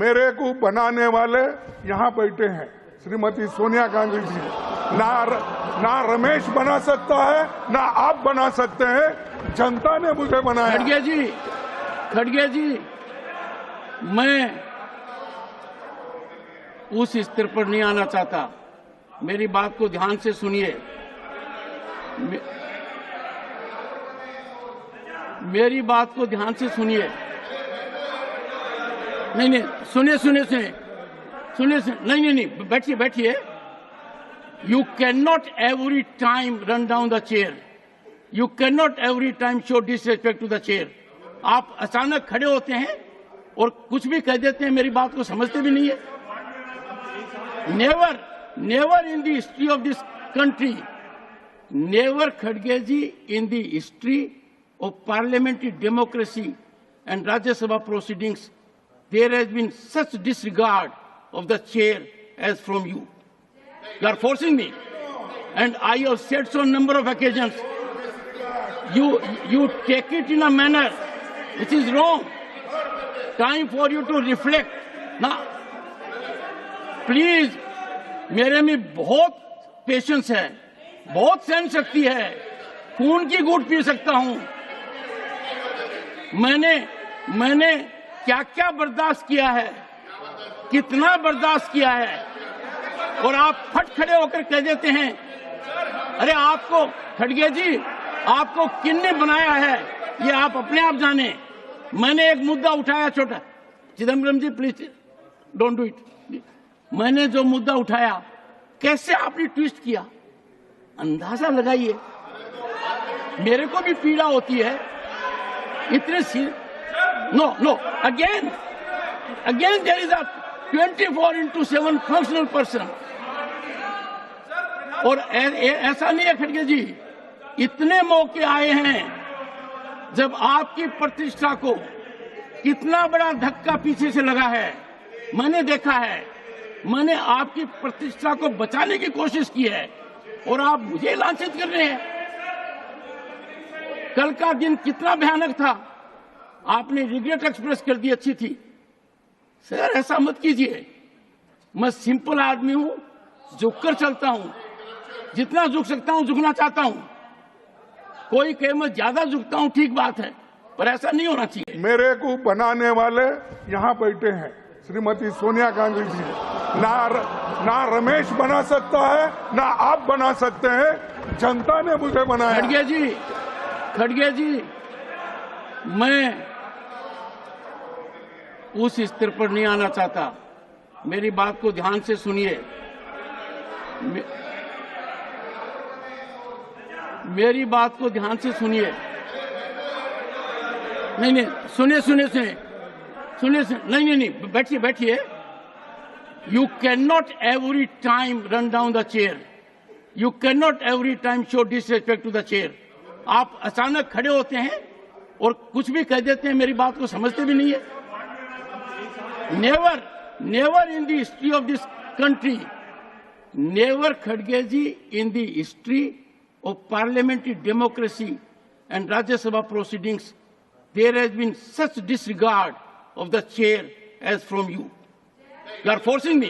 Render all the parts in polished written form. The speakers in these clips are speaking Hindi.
मेरे को बनाने वाले यहाँ बैठे हैं, श्रीमती सोनिया गांधी जी। ना रमेश बना सकता है, ना आप बना सकते हैं, जनता ने मुझे बनाया। खड़गे जी, मैं उस स्तर पर नहीं आना चाहता। मेरी बात को ध्यान से सुनिए। मेरी बात को ध्यान से सुनिए। नहीं, सुनिए। नहीं, बैठिए। You cannot every time run down the chair. You cannot every time show disrespect to the chair. आप अचानक खड़े होते हैं और कुछ भी कह देते हैं, मेरी बात को समझते भी नहीं है। Never in the history of this country, never Khadge ji, in the history of parliamentary democracy and Rajya Sabha proceedings, there has been such disregard of the chair as from you. You are forcing me, and I have said so on a number of occasions. You take it in a manner which is wrong. Time for you to reflect. Now, please, मेरे में बहुत पेशेंस है, बहुत सहन शक्ति है, खून की घूंट पी सकता हूं। मैंने क्या बर्दाश्त किया है, कितना बर्दाश्त किया है, और आप फट खड़े होकर कह देते हैं, अरे आपको खड़गे जी, आपको किसने बनाया है ये आप अपने आप जाने। मैंने एक मुद्दा उठाया छोटा, चिदम्बरम जी प्लीज डोंट डू इट। मैंने जो मुद्दा उठाया, कैसे आपने ट्विस्ट किया, अंदाजा लगाइए। मेरे को भी पीड़ा होती है इतने सी। No again there is a 24/7 functional person. और ऐसा नहीं है खड़गे जी, इतने मौके आए हैं जब आपकी प्रतिष्ठा को कितना बड़ा धक्का पीछे से लगा है, मैंने देखा है। मैंने आपकी प्रतिष्ठा को बचाने की कोशिश की है और आप मुझे लांछित कर रहे हैं। कल का दिन कितना भयानक था, आपने रिग्रेट एक्सप्रेस कर दी, अच्छी थी। सर ऐसा मत कीजिए, मैं सिंपल आदमी हूं, झुककर चलता हूं, जितना झुक सकता हूं झुकना चाहता हूं। कोई कहे मैं ज्यादा झुकता हूं, ठीक बात है, पर ऐसा नहीं होना चाहिए। मेरे को बनाने वाले यहाँ बैठे हैं, श्रीमती सोनिया गांधी जी। ना रमेश बना सकता है, ना आप बना सकते हैं, जनता ने मुझे बनाया। खड़गे जी, मैं उस स्तर पर नहीं आना चाहता। मेरी बात को ध्यान से सुनिए। मेरी बात को ध्यान से सुनिए। नहीं, सुनिए। नहीं, बैठिए। You cannot every time run down the chair. You cannot every time show disrespect to the chair. आप अचानक खड़े होते हैं और कुछ भी कह देते हैं, मेरी बात को समझते भी नहीं है। Never in the history of this country, never Khadge ji, in the history of parliamentary democracy and Rajya Sabha proceedings, there has been such disregard of the chair as from you. You are forcing me,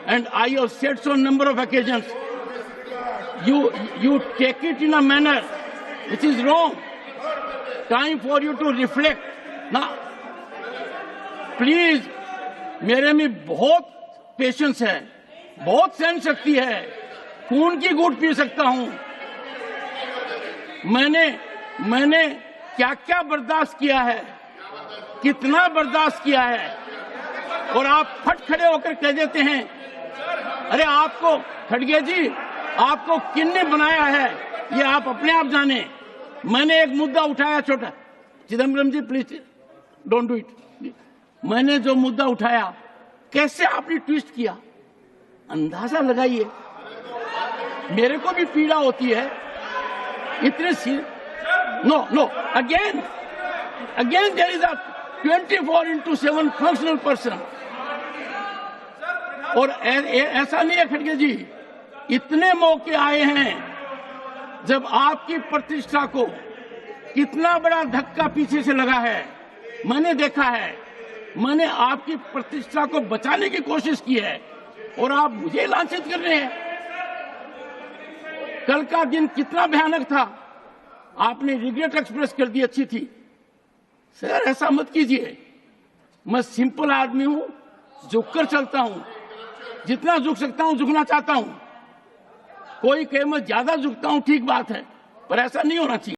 and I have said so on a number of occasions. You take it in a manner which is wrong. Time for you to reflect. Now, please, मेरे में बहुत पेशेंस है, बहुत सहन शक्ति है, खून की घूंट पी सकता हूं। मैंने क्या बर्दाश्त किया है, कितना बर्दाश्त किया है, और आप फट खड़े होकर कह देते हैं, अरे आपको खड़गे जी, आपको किसने बनाया है ये आप अपने आप जाने। मैंने एक मुद्दा उठाया छोटा, चिदम्बरम जी प्लीज डोंट डू इट। मैंने जो मुद्दा उठाया, कैसे आपने ट्विस्ट किया, अंदाजा लगाइए। मेरे को भी पीड़ा होती है इतने सी। No again there is a 24/7 functional person. और ऐसा नहीं है खड़गे जी, इतने मौके आए हैं जब आपकी प्रतिष्ठा को कितना बड़ा धक्का पीछे से लगा है, मैंने देखा है। मैंने आपकी प्रतिष्ठा को बचाने की कोशिश की है और आप मुझे लांछित कर रहे हैं। कल का दिन कितना भयानक था, आपने रिग्रेट एक्सप्रेस कर दी, अच्छी थी। सर ऐसा मत कीजिए, मैं सिंपल आदमी हूं, झुककर चलता हूं, जितना झुक सकता हूं झुकना चाहता हूं। कोई कहे मैं ज्यादा झुकता हूं, ठीक बात है, पर ऐसा नहीं होना चाहिए।